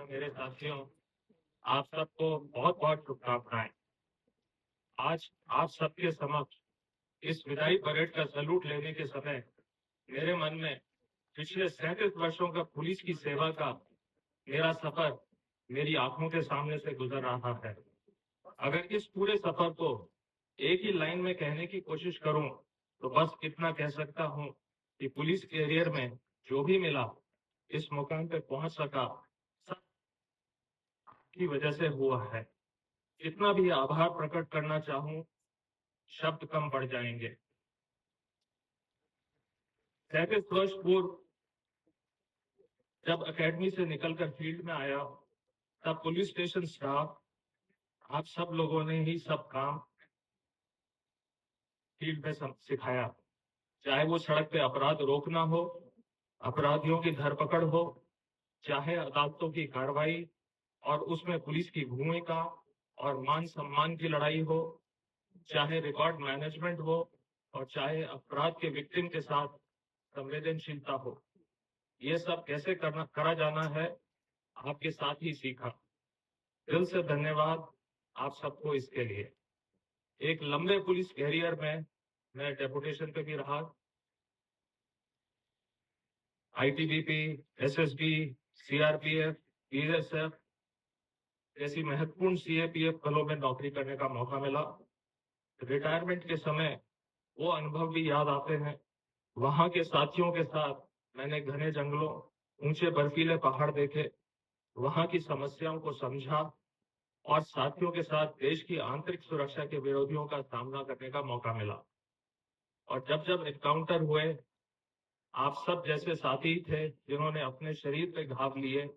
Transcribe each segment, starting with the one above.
मेरे साथियों, आप सबको बहुत बहुत शुभकामनाएं। आज आप सबके समक्ष इस विदाई परेड का सैल्यूट लेने के समय मेरे मन में पिछले 37 वर्षों का पुलिस की सेवा का मेरा सफर मेरी आंखों के सामने से गुजर रहा है। अगर इस पूरे सफर को एक ही लाइन में कहने की कोशिश करूं तो बस इतना कह सकता हूं कि पुलिस कैरियर में जो भी मिला, इस मुकाम पे पहुंच सका, सब की वजह से हुआ है। कितना भी आभार प्रकट करना चाहूं, शब्द कम पड़ जाएंगे। 37 वर्ष पूर्व जब एकेडमी से निकलकर फील्ड में आया, तब पुलिस स्टेशन स्टाफ, आप सब लोगों ने ही सब काम फील्ड में सिखाया। चाहे वो सड़क पे अपराध रोकना हो, अपराधियों की धरपकड़ हो, चाहे अदालतों की कार्रवाई और उसमें पुलिस की भूमिका और मान सम्मान की लड़ाई हो, चाहे रिकॉर्ड मैनेजमेंट हो और चाहे अपराध के विक्टिम के साथ संवेदनशीलता हो, ये सब कैसे करा जाना है, आपके साथ ही सीखा। दिल से धन्यवाद आप सबको इसके लिए। एक लंबे पुलिस कैरियर में मैं डेपुटेशन पे भी रहा, आईटीबीपी, एसएसबी, सीआरपीएफ, बीएसएफ जैसी महत्वपूर्ण सीएपीएफ बलों में नौकरी करने का मौका मिला। रिटायरमेंट के समय वो अनुभव भी याद आते हैं। वहां के साथियों के साथ मैंने घने जंगलों, ऊंचे बर्फीले पहाड़ देखे, वहां की समस्याओं को समझा और साथियों के साथ देश की आंतरिक सुरक्षा के विरोधियों का सामना करने का मौका मिला। और जब जब एनकाउंटर हुए, आप सब जैसे साथी थे जिन्होंने अपने शरीर पे घाव लिए।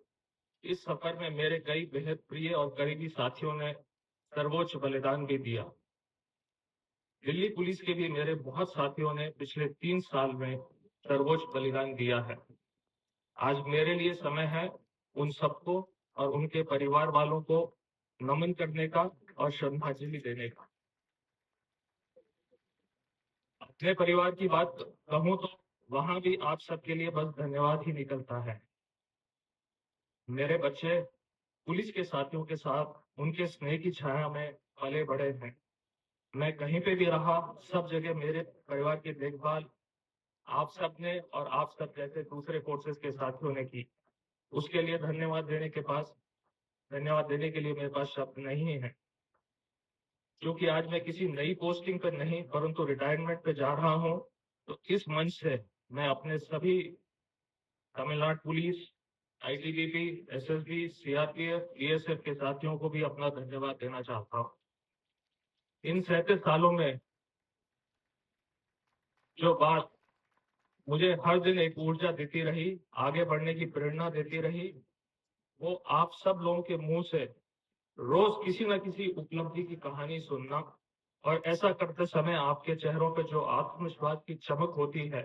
इस सफर में मेरे कई बेहद प्रिय और करीबी साथियों ने सर्वोच्च बलिदान भी दिया। दिल्ली पुलिस के भी मेरे बहुत साथियों ने पिछले 3 साल में सर्वोच्च बलिदान दिया है। आज मेरे लिए समय है उन सबको और उनके परिवार वालों को नमन करने का और श्रद्धांजलि देने का। अपने परिवार की बात कहूं तो वहां भी आप सबके लिए बस धन्यवाद ही निकलता है। मेरे बच्चे पुलिस के साथियों के साथ उनके स्नेह की छाया में पले बड़े हैं। मैं कहीं पे भी रहा, सब जगह मेरे परिवार की देखभाल आप सब ने और आप सब जैसे दूसरे फोर्सेस के साथियों ने की। उसके लिए धन्यवाद देने के लिए मेरे पास शब्द नहीं है। क्योंकि आज मैं किसी नई पोस्टिंग पर नहीं परंतु रिटायरमेंट पे जा रहा हूं, तो इस मंच से मैं अपने सभी Tamil Nadu police, ITBP, SSB, CRPF, BSF के साथियों को भी अपना धन्यवाद देना चाहता हूं। इन 37 सालों में जो बात मुझे हर दिन एक ऊर्जा देती रही, आगे बढ़ने की प्रेरणा देती रही, वो आप सब लोगों के मुंह से रोज किसी न किसी उपलब्धि की कहानी सुनना और ऐसा करते समय आपके चेहरों पे जो आत्मविश्वास की चमक होती है,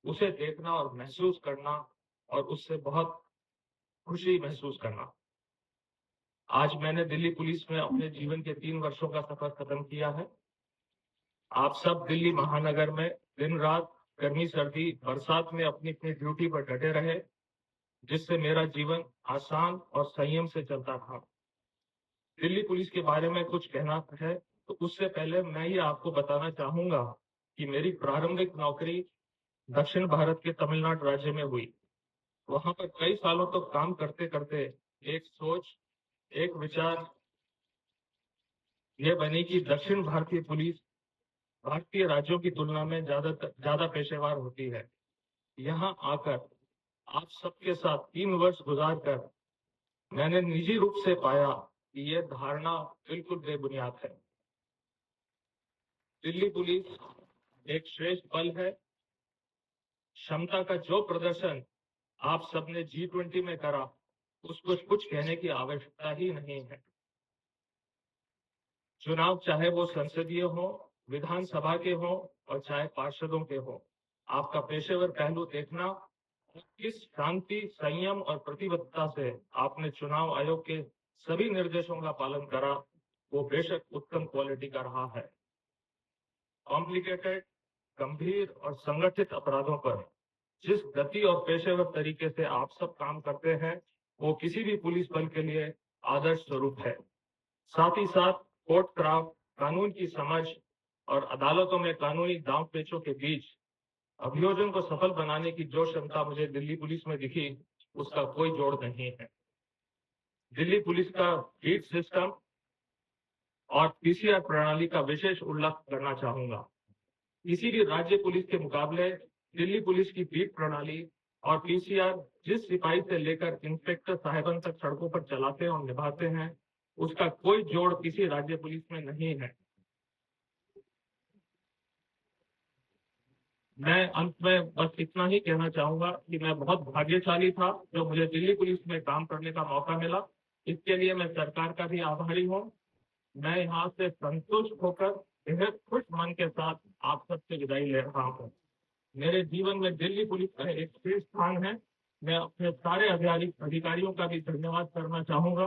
उसे देखना और महसूस करना और उससे बहुत खुशी महसूस करना। आज मैंने दिल्ली पुलिस में अपने जीवन के 3 वर्षों का सफर खत्म किया है। आप सब दिल्ली महानगर में दिन रात, गर्मी सर्दी बरसात में अपनी अपनी ड्यूटी पर डटे रहे, जिससे मेरा जीवन आसान और संयम से चलता था। दिल्ली पुलिस के बारे में कुछ कहना है तो उससे पहले मैं ये आपको बताना चाहूंगा कि मेरी प्रारंभिक नौकरी दक्षिण भारत के तमिलनाडु राज्य में हुई। वहां पर कई सालों तक काम करते करते एक सोच, एक विचार ये बनी कि दक्षिण भारतीय पुलिस भारतीय राज्यों की तुलना में ज्यादा पेशेवर होती है। यहाँ आकर आप सबके साथ 3 वर्ष गुजारकर मैंने निजी रूप से पाया कि यह धारणा बिल्कुल बेबुनियाद है। दिल्ली पुलिस एक श्रेष्ठ बल है। क्षमता का जो प्रदर्शन आप सबने G20 में करा, उसको कुछ कहने की आवश्यकता ही नहीं है। चुनाव चाहे वो संसदीय हो, विधानसभा के हो और चाहे पार्षदों के हो, आपका पेशेवर पहलू देखना और किस शांति, संयम और प्रतिबद्धता से आपने चुनाव आयोग के सभी निर्देशों का पालन करा, वो बेशक उत्तम क्वालिटी का रहा है। कॉम्प्लिकेटेड, गंभीर और संगठित अपराधों पर जिस गति और पेशेवर तरीके से आप सब काम करते हैं, वो किसी भी पुलिस बल के लिए आदर्श स्वरूप है। साथ ही साथ कोर्ट क्राफ्ट, कानून की समझ और अदालतों में कानूनी दांव पेचों के बीच अभियोजन को सफल बनाने की जो क्षमता मुझे दिल्ली पुलिस में दिखी, उसका कोई जोड़ नहीं है। दिल्ली पुलिस का बीट सिस्टम और पीसीआर प्रणाली का विशेष उल्लेख करना चाहूंगा। किसी भी राज्य पुलिस के मुकाबले दिल्ली पुलिस की बीट प्रणाली और पीसीआर जिस सिपाही से लेकर इंस्पेक्टर साहिबान तक सड़कों पर चलाते और निभाते हैं, उसका कोई जोड़ किसी राज्य पुलिस में नहीं है। मैं अंत में बस इतना ही कहना चाहूंगा कि मैं बहुत भाग्यशाली था जो मुझे दिल्ली पुलिस में काम करने का मौका मिला। इसके लिए मैं सरकार का भी आभारी हूँ। मैं यहाँ से संतुष्ट होकर बेहद खुश मन के साथ आप सबसे विदाई ले रहा हूँ। मेरे जीवन में दिल्ली पुलिस का एक शीर्ष स्थान है। मैं अपने सारे अधिकारियों का भी धन्यवाद करना चाहूंगा